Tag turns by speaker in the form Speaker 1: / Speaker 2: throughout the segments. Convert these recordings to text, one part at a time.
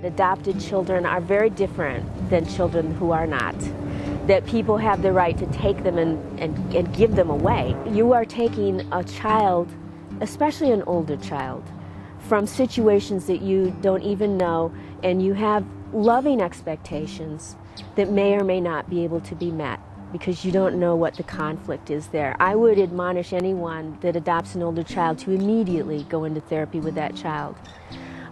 Speaker 1: Adopted children are very different than children who are not. That people have the right to take them and give them away. You are taking a child, especially an older child, from situations that you don't even know, and you have loving expectations that may or may not be able to be met because you don't know what the conflict is there. I would admonish anyone that adopts an older child to immediately go into therapy with that child.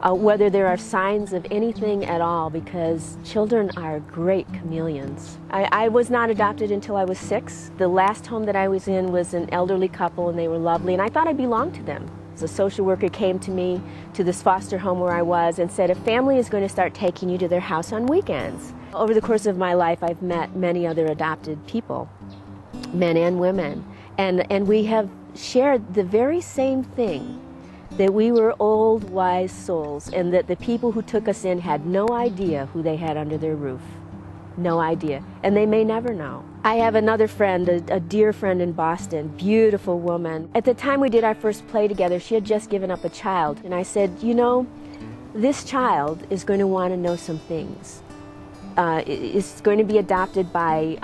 Speaker 1: Whether there are signs of anything at all, because children are great chameleons. I was not adopted until I was 6. The last home that I was in was an elderly couple, and they were lovely, and I thought I belonged to them. A social worker came to me, to this foster home where I was, and said, a family is going to start taking you to their house on weekends. Over the course of my life, I've met many other adopted people, men and women, and we have shared the very same thing, that we were old, wise souls, and that the people who took us in had no idea who they had under their roof. No idea. And they may never know. I have another friend, a dear friend in Boston, beautiful woman. At the time we did our first play together, she had just given up a child. And I said, you know, this child is going to want to know some things. It's going to be adopted by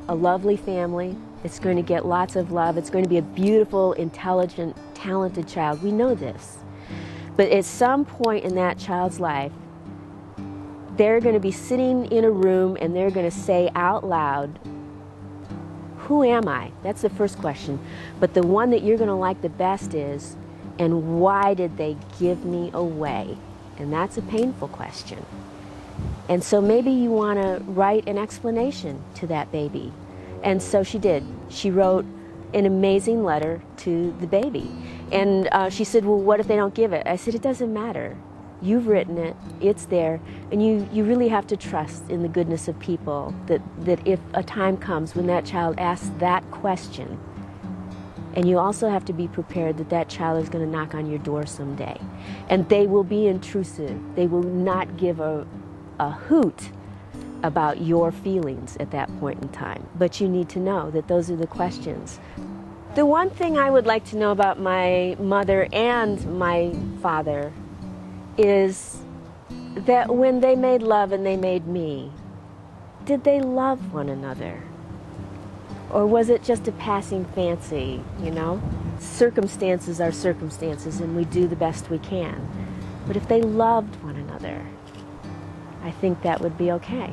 Speaker 1: a lovely family. It's going to get lots of love. It's going to be a beautiful, intelligent, talented child. We know this. But at some point in that child's life, they're going to be sitting in a room and they're going to say out loud, who am I? That's the first question. But the one that you're going to like the best is, and why did they give me away? And that's a painful question. And so maybe you want to write an explanation to that baby. And so she did. She wrote an amazing letter to the baby. And she said, well, what if they don't give it? I said, it doesn't matter. You've written it, it's there, and you really have to trust in the goodness of people, that if a time comes when that child asks that question, and you also have to be prepared that that child is going to knock on your door someday. And they will be intrusive. They will not give a hoot about your feelings at that point in time. But you need to know that those are the questions. The one thing I would like to know about my mother and my father is that when they made love and they made me, did they love one another? Or was it just a passing fancy, you know? Circumstances are circumstances, and we do the best we can. But if they loved one another, I think that would be okay.